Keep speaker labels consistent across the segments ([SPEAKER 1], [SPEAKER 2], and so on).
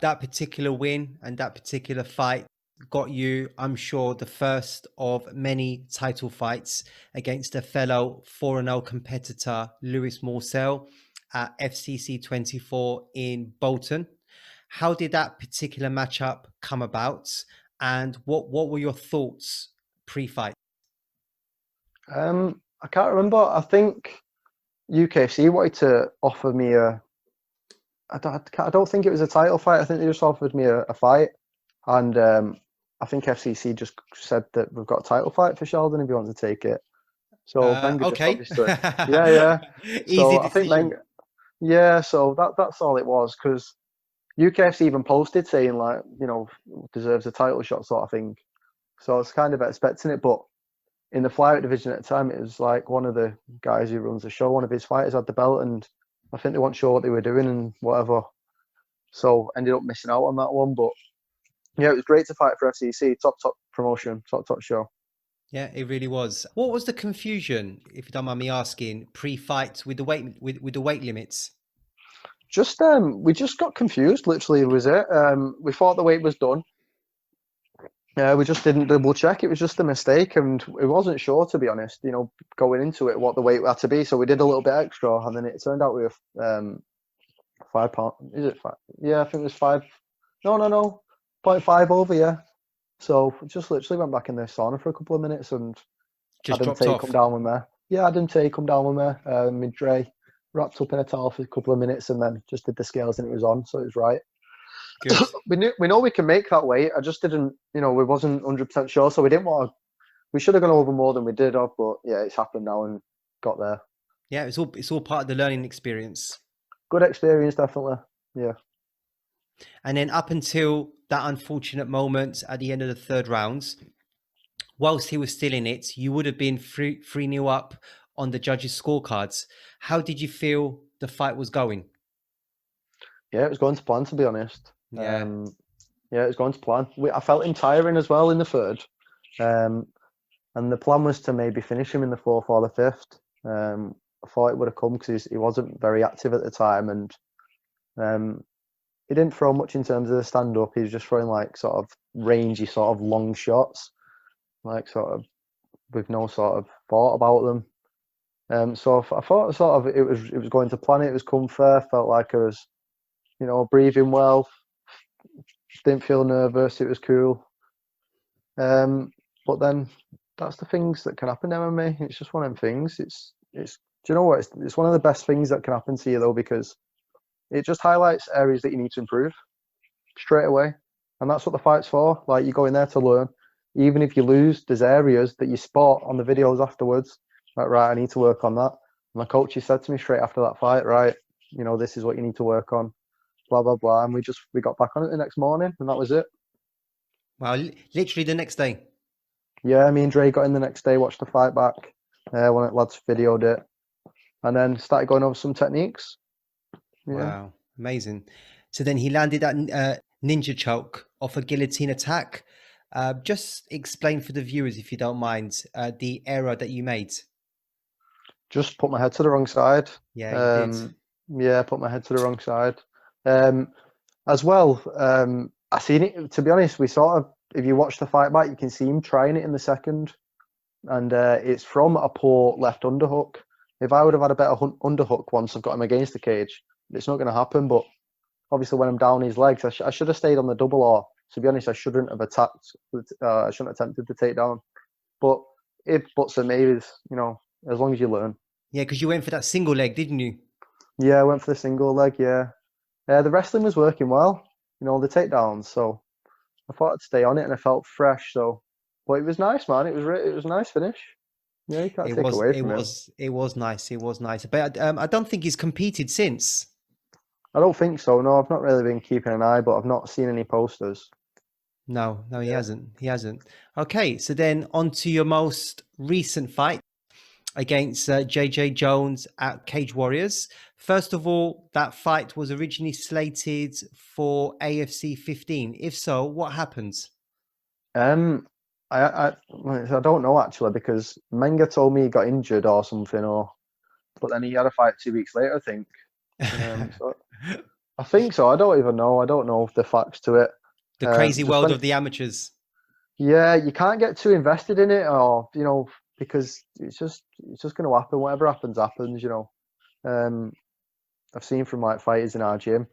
[SPEAKER 1] That particular win and that particular fight got you, I'm sure, the first of many title fights against a fellow 4-0 competitor, Lewis Morsell, at FCC 24 in Bolton. How did that particular matchup come about, and what were your thoughts pre-fight?
[SPEAKER 2] I can't remember. I think UKFC wanted to offer me I don't think it was a title fight. I think they just offered me a fight, and I think FCC just said that we've got a title fight for Sheldon if you want to take it. So Menga just
[SPEAKER 1] Okay.
[SPEAKER 2] obviously, yeah, yeah.
[SPEAKER 1] Easy
[SPEAKER 2] So I think
[SPEAKER 1] decision.
[SPEAKER 2] Menga, yeah. So that's all it was, because UKFC even posted saying, like, deserves a title shot sort of thing. So I was kind of expecting it, but in the flyweight division at the time, it was like one of the guys who runs the show, one of his fighters had the belt, and I think they weren't sure what they were doing and whatever. So ended up missing out on that one. But yeah, it was great to fight for FCC. Top promotion, top show.
[SPEAKER 1] Yeah, it really was. What was the confusion, if you don't mind me asking, pre-fight with the weight limits?
[SPEAKER 2] Just we just got confused. Literally, was it? We thought the weight was done. We just didn't double check. It was just a mistake, and we wasn't sure, to be honest. Going into it, what the weight had to be. So we did a little bit extra, and then it turned out we were £5. Is it 5? Yeah, I think it was 5. No, 0.5 over. Yeah. So just literally went back in the sauna for a couple of minutes, and
[SPEAKER 1] Just
[SPEAKER 2] had him
[SPEAKER 1] dropped
[SPEAKER 2] take him
[SPEAKER 1] off.
[SPEAKER 2] down with me. Yeah, I had him take him down with me. Mid Dre wrapped up in a towel for a couple of minutes, and then just did the scales, and it was on, so it was right.
[SPEAKER 1] Good.
[SPEAKER 2] We know we can make that weight. I just didn't, we wasn't 100% sure, so we didn't want to. We should have gone over more than we did, but yeah, it's happened now and got there.
[SPEAKER 1] Yeah, it's all part of the learning experience.
[SPEAKER 2] Good experience, definitely. Yeah.
[SPEAKER 1] And then up until that unfortunate moment at the end of the third round, whilst he was still in it, you would have been 3-0 up on the judges' scorecards. How did you feel the fight was going?
[SPEAKER 2] Yeah, it was going to plan, to be honest.
[SPEAKER 1] Yeah.
[SPEAKER 2] Yeah, it was going to plan. I felt him tiring as well in the third. And the plan was to maybe finish him in the fourth or the fifth. I thought it would have come because he wasn't very active at the time, and he didn't throw much in terms of the stand-up. He was just throwing like sort of rangy, sort of long shots, like sort of with no sort of thought about them. So I thought sort of it was going to plan. It was comfort. Felt like I was, breathing well. Didn't feel nervous. It was cool. But then that's the things that can happen in MMA. It's just one of them things. It's do you know what? It's one of the best things that can happen to you, though, because it just highlights areas that you need to improve straight away. And that's what the fight's for. Like, you go in there to learn. Even if you lose, there's areas that you spot on the videos afterwards. Like, right, I need to work on that. My coach, he said to me straight after that fight, right, this is what you need to work on, blah, blah, blah. And we got back on it the next morning, and that was it.
[SPEAKER 1] Well, literally the next day.
[SPEAKER 2] Yeah, me and Dre got in the next day, watched the fight back. One of the lads videoed it, and then started going over some techniques. Yeah.
[SPEAKER 1] Wow, amazing. So then he landed that ninja choke off a guillotine attack. Just explain for the viewers, if you don't mind, the error that you made.
[SPEAKER 2] Just put my head to the wrong side.
[SPEAKER 1] Yeah, you did.
[SPEAKER 2] Yeah, put my head to the wrong side. As well, I seen it. To be honest, we sort of, if you watch the fight back, you can see him trying it in the second, and it's from a poor left underhook. If I would have had a better underhook once I've got him against the cage, it's not going to happen. But obviously, when I'm down his legs, I should have stayed on the double, or to be honest, I shouldn't have attacked. I shouldn't have attempted the takedown. But if buts and maybes, as long as you learn.
[SPEAKER 1] Yeah, because you went for that single leg, didn't you?
[SPEAKER 2] Yeah, I went for the single leg. Yeah, the wrestling was working well. The takedowns. So I thought I'd stay on it, and I felt fresh. So, but it was nice, man. It was a nice finish. Yeah, you can't take away from him.
[SPEAKER 1] It was nice. It was nice. But I don't think he's competed since.
[SPEAKER 2] I don't think so. No, I've not really been keeping an eye, but I've not seen any posters.
[SPEAKER 1] No, he hasn't. He hasn't. Okay, so then on to your most recent fight against JJ Jones at Cage Warriors. First of all, that fight was originally slated for AFC 15. If so, what happened?
[SPEAKER 2] I don't know actually, because Menga told me he got injured or something, but then he had a fight 2 weeks later, I think. I think so. I don't even know. I don't know the facts to it.
[SPEAKER 1] The crazy
[SPEAKER 2] Just
[SPEAKER 1] world
[SPEAKER 2] when,
[SPEAKER 1] of the amateurs.
[SPEAKER 2] yeah, you can't get too invested in it, or because it's just going to happen. Whatever happens, happens. Um, I've seen from like fighters in our gym,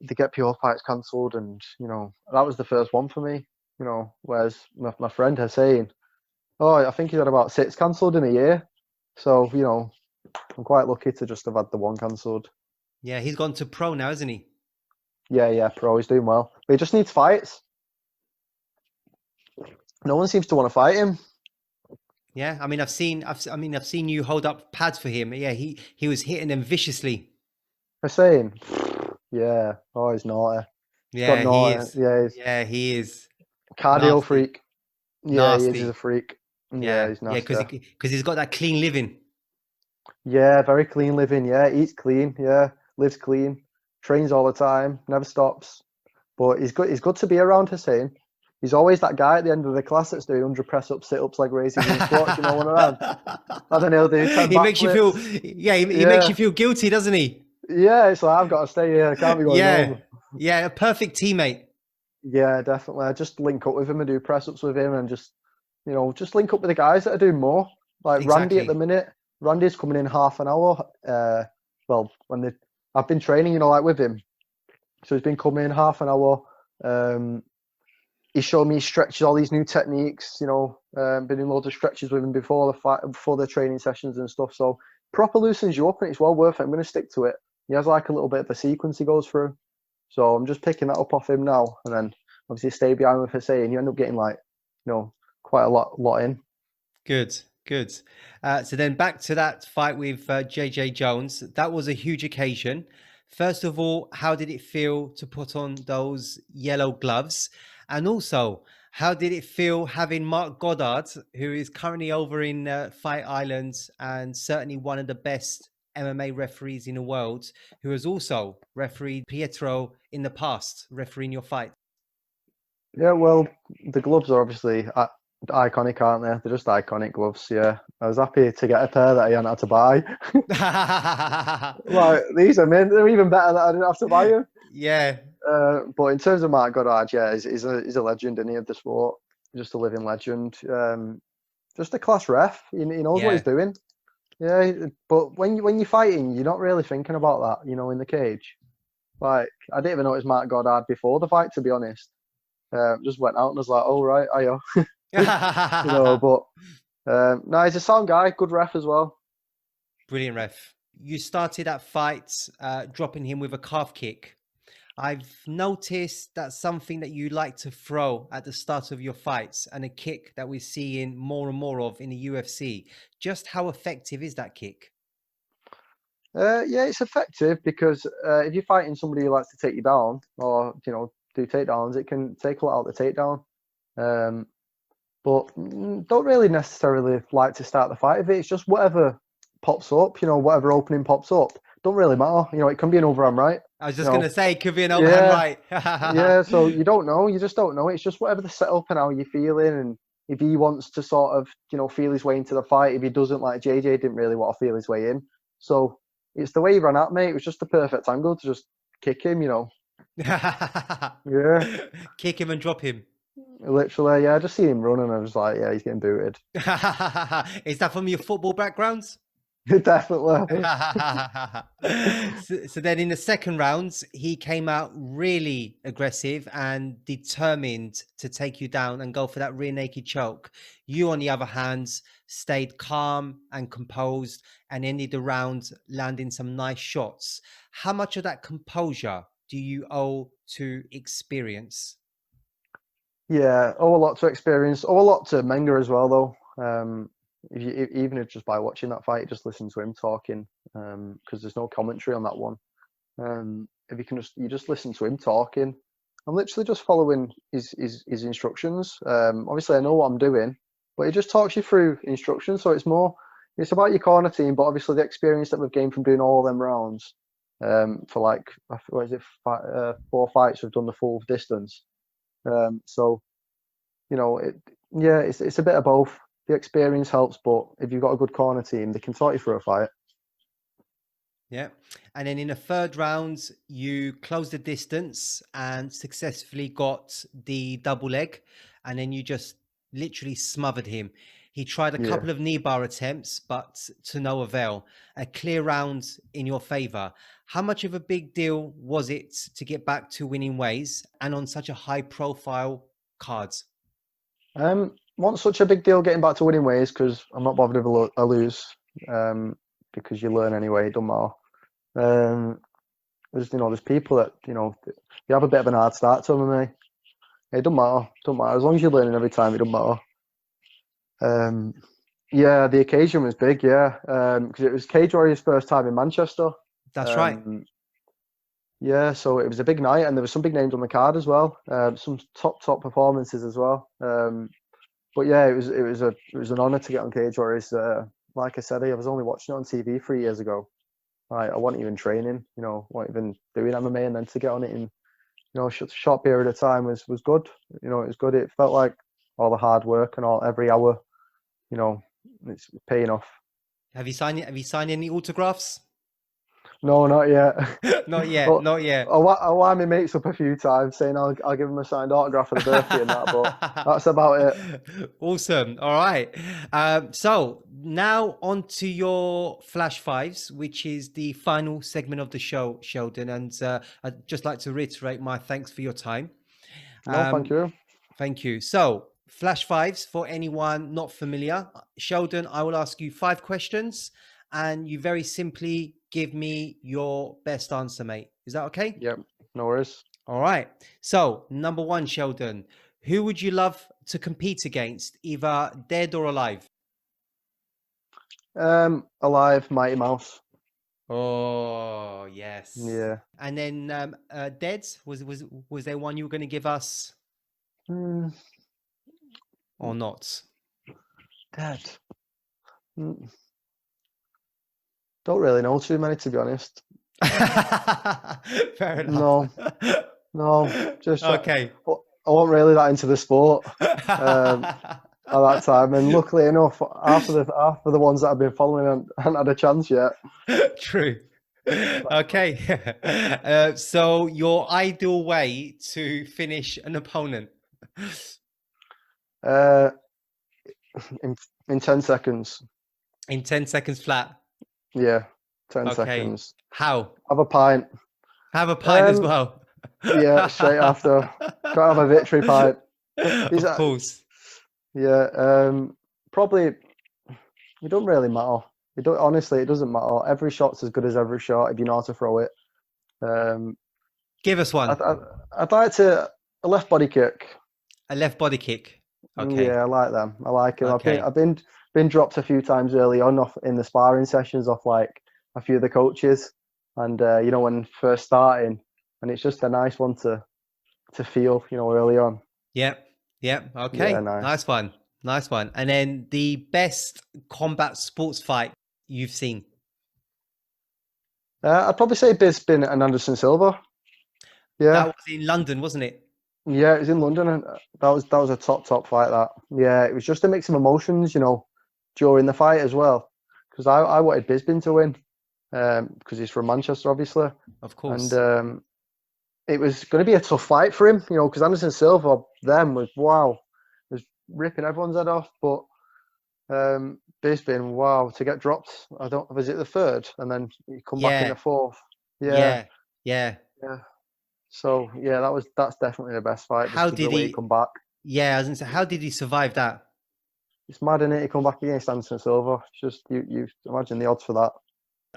[SPEAKER 2] they get pure fights cancelled, and that was the first one for me. Whereas my friend Hussein, oh, I think he's had about 6 cancelled in a year. So I'm quite lucky to just have had the one cancelled.
[SPEAKER 1] Yeah, he's gone to pro now, isn't he?
[SPEAKER 2] Yeah, pro. He's doing well, but he just needs fights. No one seems to want to fight him.
[SPEAKER 1] Yeah, I mean, I've seen you hold up pads for him. Yeah, he was hitting them viciously.
[SPEAKER 2] Hussein, yeah. Oh, he's naughty. He's got
[SPEAKER 1] Yeah, he
[SPEAKER 2] naughty.
[SPEAKER 1] is.
[SPEAKER 2] Yeah, he's
[SPEAKER 1] Yeah, he is
[SPEAKER 2] cardio
[SPEAKER 1] nasty,
[SPEAKER 2] freak. Yeah, he is. He's a
[SPEAKER 1] nasty.
[SPEAKER 2] freak. Yeah,
[SPEAKER 1] Yeah,
[SPEAKER 2] he's
[SPEAKER 1] yeah,
[SPEAKER 2] nasty.
[SPEAKER 1] because he's got that clean living.
[SPEAKER 2] Yeah, very clean living. Yeah, eats clean. Yeah, lives clean. Trains all the time. Never stops. But he's good. He's good to be around, Hussein. He's always that guy at the end of the class that's doing 100 press ups, sit ups, leg raises, and squats. You know what I mean? And then he'll do 10
[SPEAKER 1] He makes you feel,
[SPEAKER 2] backflips.
[SPEAKER 1] yeah, he makes you
[SPEAKER 2] Yeah,
[SPEAKER 1] feel guilty, doesn't he?
[SPEAKER 2] yeah. It's like I've got to stay here. I can't be going
[SPEAKER 1] Yeah,
[SPEAKER 2] home.
[SPEAKER 1] yeah, a perfect teammate.
[SPEAKER 2] Yeah, definitely. I just link up with him and do press ups with him, and just link up with the guys that are doing more. Like Randy at the
[SPEAKER 1] Exactly.
[SPEAKER 2] minute. Randy's coming in half an hour. Well, I've been training, like with him, so he's been coming in half an hour. He showed me stretches, all these new techniques. Been doing loads of stretches with him before the fight, before the training sessions and stuff. So proper loosens you up, and it's well worth it. I'm going to stick to it. He has like a little bit of a sequence he goes through. So I'm just picking that up off him now, and then obviously stay behind with Hussein. You end up getting like, quite a lot in.
[SPEAKER 1] Good, good. So then back to that fight with JJ Jones. That was a huge occasion. First of all, how did it feel to put on those yellow gloves? And also, how did it feel having Mark Goddard, who is currently over in Fight Island and certainly one of the best MMA referees in the world, who has also refereed Pietro in the past, refereeing your fight?
[SPEAKER 2] Yeah, well, the gloves are obviously iconic, aren't they? They're just iconic gloves. Yeah, I was happy to get a pair that I hadn't had to buy. Like these are mint. They're even better that I didn't have to buy them.
[SPEAKER 1] Yeah,
[SPEAKER 2] But in terms of Mark Goddard, yeah, he's a legend, isn't he, of the sport? Just a living legend. Just a class ref. He knows what he's
[SPEAKER 1] yeah.
[SPEAKER 2] doing. Yeah, but when you're fighting, you're not really thinking about that, in the cage. Like I didn't even know it was Mark Goddard before the fight, to be honest. Just went out and was like, "Oh right, ayo," But no, he's a sound guy, good ref as well.
[SPEAKER 1] Brilliant, ref. You started that fight dropping him with a calf kick. I've noticed that's something that you like to throw at the start of your fights, and a kick that we're seeing more and more of in the UFC. Just how effective is that kick?
[SPEAKER 2] Yeah, it's effective because if you're fighting somebody who likes to take you down or do takedowns, it can take a lot out of the takedown. But don't really necessarily like to start the fight with it. It's just whatever pops up, whatever opening pops up. Don't really matter. It can be an overarm right.
[SPEAKER 1] I was
[SPEAKER 2] You
[SPEAKER 1] just going
[SPEAKER 2] know,
[SPEAKER 1] to say, it could be an overhand
[SPEAKER 2] yeah,
[SPEAKER 1] right.
[SPEAKER 2] yeah. So you don't know. You just don't know. It's just whatever the setup and how you're feeling, and if he wants to sort of feel his way into the fight. If he doesn't, like JJ didn't really want to feel his way in. So it's the way he ran at me. It was just the perfect angle to just kick him. Yeah,
[SPEAKER 1] Kick him and drop him.
[SPEAKER 2] literally. Yeah, I just see him running. I was like, yeah, he's getting booted.
[SPEAKER 1] Is that from your football backgrounds?
[SPEAKER 2] Definitely.
[SPEAKER 1] So then in the second round, he came out really aggressive and determined to take you down and go for that rear naked choke. You, on the other hand, stayed calm and composed and ended the round landing some nice shots. How much of that composure do you owe to experience?
[SPEAKER 2] Yeah, owe a lot to experience. Owe a lot to Menga as well, though. Even if just by watching that fight, just listen to him talking, because there's no commentary on that one. If you just listen to him talking. I'm literally just following his instructions. Obviously, I know what I'm doing, but he just talks you through instructions. So it's about your corner team, but obviously the experience that we've gained from doing all of them rounds. For like, what is it, 4 fights, we've done the full distance. So it's a bit of both. The experience helps, but if you've got a good corner team, they can talk you through a fight.
[SPEAKER 1] Yeah. And then in the third round, you closed the distance and successfully got the double leg. And then you just literally smothered him. He tried a
[SPEAKER 2] Yeah.
[SPEAKER 1] couple of knee bar attempts, but to no avail. A clear round in your favor. How much of a big deal was it to get back to winning ways and on such a high profile cards?
[SPEAKER 2] Wasn't such a big deal getting back to winning ways because I'm not bothered if I lose, because you learn anyway. It doesn't matter. There's people that you have a bit of an hard start to MMA. It doesn't matter. Doesn't matter as long as you're learning every time. It doesn't matter. Yeah, the occasion was big. Yeah, because it was Cage Warriors' first time in Manchester.
[SPEAKER 1] That's right.
[SPEAKER 2] Yeah, so it was a big night, and there were some big names on the card as well. Some top performances as well. But yeah, it was an honour to get on Cage Warriors. Like I said, I was only watching it on TV 3 years ago. I wasn't even training, wasn't even doing MMA, and then to get on it in short period of time was good. It was good. It felt like all the hard work and every hour, it's paying off.
[SPEAKER 1] Have you signed any autographs?
[SPEAKER 2] No, not yet.
[SPEAKER 1] Not yet.
[SPEAKER 2] Well,
[SPEAKER 1] Not yet.
[SPEAKER 2] I wound my mates up a few times saying I'll give them a signed autograph for the birthday and that, but that's about it.
[SPEAKER 1] Awesome. All right. So now on to your Flash Fives, which is the final segment of the show, Sheldon. And I'd just like to reiterate my thanks for your time.
[SPEAKER 2] No, thank you.
[SPEAKER 1] Thank you. So, Flash Fives, for anyone not familiar, Sheldon, I will ask you 5 questions and you very simply give me your best answer, mate. Is that okay?
[SPEAKER 2] Yep, no worries.
[SPEAKER 1] All right. So, number 1, Sheldon, who would you love to compete against, either dead or alive?
[SPEAKER 2] Alive, Mighty Mouse.
[SPEAKER 1] Oh, yes.
[SPEAKER 2] Yeah.
[SPEAKER 1] And then dead, was there one you were going to give us or not?
[SPEAKER 2] Dead. Don't really know too many, to be honest.
[SPEAKER 1] Fair enough.
[SPEAKER 2] No, just
[SPEAKER 1] okay.
[SPEAKER 2] I wasn't really that into the sport at that time, and luckily enough, half of the ones that I've been following haven't had a chance yet.
[SPEAKER 1] True. Okay. So your ideal way to finish an opponent?
[SPEAKER 2] In 10 seconds.
[SPEAKER 1] In 10 seconds flat?
[SPEAKER 2] Yeah, 10 seconds.
[SPEAKER 1] How?
[SPEAKER 2] Have a pint.
[SPEAKER 1] Have a pint as well?
[SPEAKER 2] Yeah, straight after. Gotta have a victory pint.
[SPEAKER 1] Of course.
[SPEAKER 2] Yeah, probably, it don't really matter. Honestly, it doesn't matter. Every shot's as good as every shot if you know how to throw it.
[SPEAKER 1] Give us one.
[SPEAKER 2] I'd like a left body kick.
[SPEAKER 1] A left body kick. Okay.
[SPEAKER 2] Yeah, I like them. I like them.
[SPEAKER 1] Okay.
[SPEAKER 2] I've been dropped a few times early on in the sparring sessions off like a few of the coaches, and when first starting, and it's just a nice one to feel, early on.
[SPEAKER 1] Yep. Okay.
[SPEAKER 2] Yeah,
[SPEAKER 1] nice one. And then the best combat sports fight you've seen?
[SPEAKER 2] I'd probably say Bisping and Anderson Silva. Yeah,
[SPEAKER 1] that was in London, wasn't it?
[SPEAKER 2] Yeah, it was in London, and that was a top fight. That, yeah, it was just a mix of emotions, during the fight as well. Because I wanted Bisping to win, because he's from Manchester, obviously.
[SPEAKER 1] Of course.
[SPEAKER 2] And it was going to be a tough fight for him, because Anderson Silva was ripping everyone's head off. But Bisping, to get dropped. Was it the third, and then he come back in the fourth?
[SPEAKER 1] Yeah.
[SPEAKER 2] So yeah, that's definitely the best fight.
[SPEAKER 1] How did he
[SPEAKER 2] come back?
[SPEAKER 1] Yeah, I was gonna say, how did he survive that?
[SPEAKER 2] It's mad, isn't it? He come back against Anderson Silva. It's just you imagine the odds for that.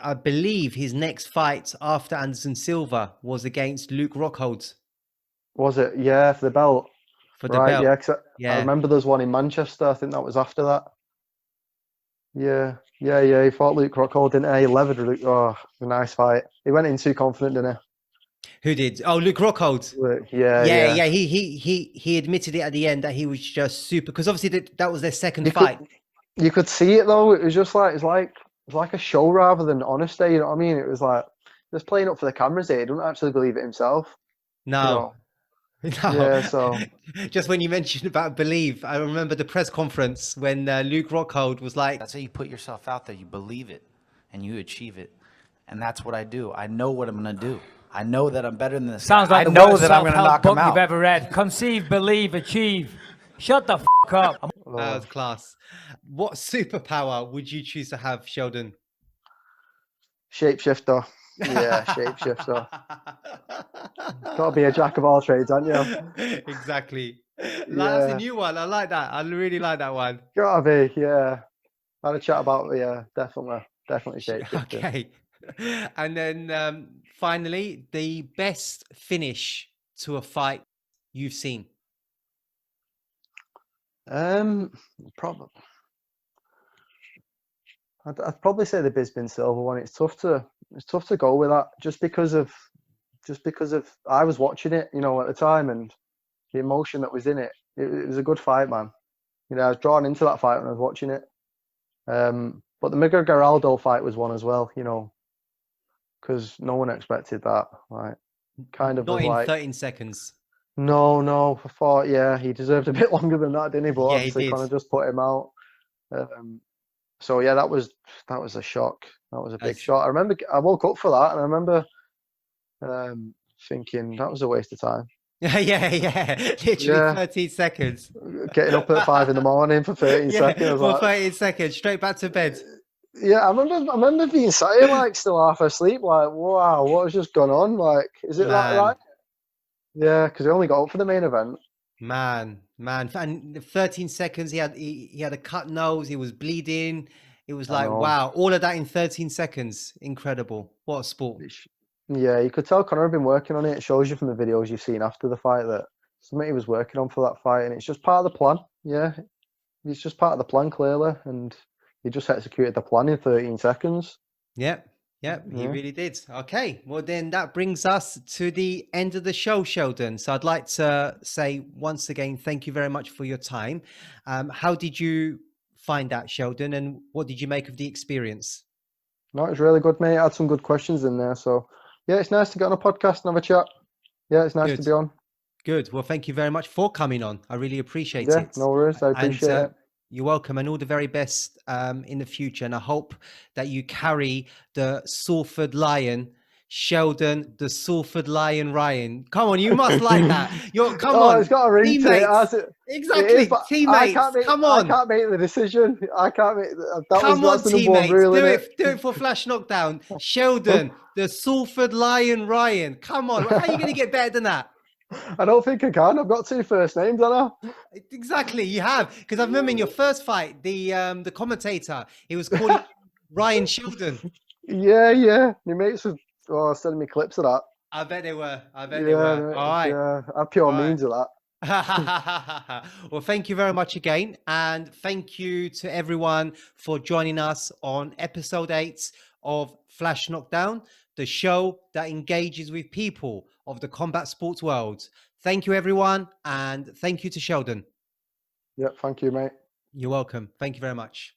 [SPEAKER 1] I believe his next fight after Anderson Silva was against Luke Rockhold.
[SPEAKER 2] Was it? Yeah, for the belt.
[SPEAKER 1] For the belt.
[SPEAKER 2] Yeah, 'cause I remember there's one in Manchester. I think that was after that. Yeah. He fought Luke Rockhold, didn't he? He levered Luke. Oh, a nice fight. He went in too confident, didn't he?
[SPEAKER 1] Who did? Oh, Luke Rockhold.
[SPEAKER 2] Yeah.
[SPEAKER 1] He admitted it at the end that he was just super, because obviously that was their second fight.
[SPEAKER 2] You could see it though. It was just like it's like a show rather than honesty. You know what I mean? It was like just playing up for the cameras. He didn't actually believe it himself.
[SPEAKER 1] No.
[SPEAKER 2] Yeah. So
[SPEAKER 1] just when you mentioned about believe, I remember the press conference when Luke Rockhold was like,
[SPEAKER 3] "That's how you put yourself out there. You believe it, and you achieve it." and that's what I do. I know what I'm going to do. I know that I'm better than this.
[SPEAKER 4] Sounds like
[SPEAKER 3] I
[SPEAKER 4] the
[SPEAKER 3] know
[SPEAKER 4] worst
[SPEAKER 3] that I'm going to
[SPEAKER 4] self-help
[SPEAKER 3] knock him
[SPEAKER 4] book you've
[SPEAKER 3] out.
[SPEAKER 4] ever read. Conceive, believe, achieve. Shut the f*** up.
[SPEAKER 1] That was class. What superpower would you choose to have, Sheldon?
[SPEAKER 2] Shapeshifter. Yeah, shapeshifter. Got to be a jack of all trades, aren't you?
[SPEAKER 1] Exactly. That's a
[SPEAKER 2] Yeah.
[SPEAKER 1] new one. I like that. I really like that one.
[SPEAKER 2] Got to be, yeah. Had a chat about, yeah, definitely shapeshifter.
[SPEAKER 1] Okay. And then finally, the best finish to a fight you've seen.
[SPEAKER 2] Probably. I'd probably say the Bisbee Silver one. It's tough to go with that just because of I was watching it, you know, at the time, and the emotion that was in it. It was a good fight, man. You know, I was drawn into that fight when I was watching it. But the McGregor-Aldo fight was one as well, you know, because no one expected that. Like, kind of
[SPEAKER 1] Not
[SPEAKER 2] was
[SPEAKER 1] in
[SPEAKER 2] like
[SPEAKER 1] 13 seconds.
[SPEAKER 2] No, I thought, yeah, he deserved a bit longer than that, didn't he? But
[SPEAKER 1] Yeah, he
[SPEAKER 2] obviously,
[SPEAKER 1] did.
[SPEAKER 2] kind of just put him out. So yeah, that was a shock. That was a big shock. I remember I woke up for that, and I remember thinking that was a waste of time.
[SPEAKER 1] yeah. Literally 13 seconds.
[SPEAKER 2] Getting up at 5 a.m. for 13 seconds.
[SPEAKER 1] For 13 seconds, straight back to bed.
[SPEAKER 2] Yeah, I remember being sat here like still half asleep, like, wow, what has just gone on? Like, is it that right? Yeah, because he only got up for the main event.
[SPEAKER 1] Man, and 13 seconds. He had a cut nose. He was bleeding. It was like, wow, all of that in 13 seconds. Incredible. What a sport.
[SPEAKER 2] Yeah, you could tell Conor had been working on it. It shows you from the videos you've seen after the fight that something he was working on for that fight, and it's just part of the plan. Yeah, it's just part of the plan, clearly, and he just executed the plan in 13 seconds.
[SPEAKER 1] Yep, he really did. Okay, well then that brings us to the end of the show, Sheldon. So I'd like to say once again, thank you very much for your time. How did you find that, Sheldon, and what did you make of the experience?
[SPEAKER 2] No, it was really good, mate. I had some good questions in there, so yeah, it's nice to get on a podcast and have a chat. Yeah, it's nice to be on.
[SPEAKER 1] Good. Well, thank you very much for coming on. I really appreciate it.
[SPEAKER 2] Yeah, no worries. I appreciate it.
[SPEAKER 1] You're welcome, and all the very best in the future. And I hope that you carry the Salford Lion, Sheldon, the Salford Lion Ryan. Come on, you must like that. Come on,
[SPEAKER 2] it's got a ring to it.
[SPEAKER 1] Exactly, teammates. Come on,
[SPEAKER 2] I can't make the decision. I can't make.
[SPEAKER 1] Come on, teammates. Do it for Flash Knockdown. Sheldon, the Salford Lion Ryan. Come on, how are you going to get better than that?
[SPEAKER 2] I don't think I can. I've got 2 first names, haven't I?
[SPEAKER 1] Exactly, you have. Because I remember in your first fight, the commentator, he was calling Ryan Sheldon.
[SPEAKER 2] Yeah. My mates were sending me clips of that.
[SPEAKER 1] I bet they were. All right.
[SPEAKER 2] Yeah, I have pure means of
[SPEAKER 1] that. Well, thank you very much again. And thank you to everyone for joining us on episode 8 of Flash Knockdown, the show that engages with people of the combat sports world. Thank you, everyone. And thank you to Sheldon.
[SPEAKER 2] Yeah, thank you, mate.
[SPEAKER 1] You're welcome. Thank you very much.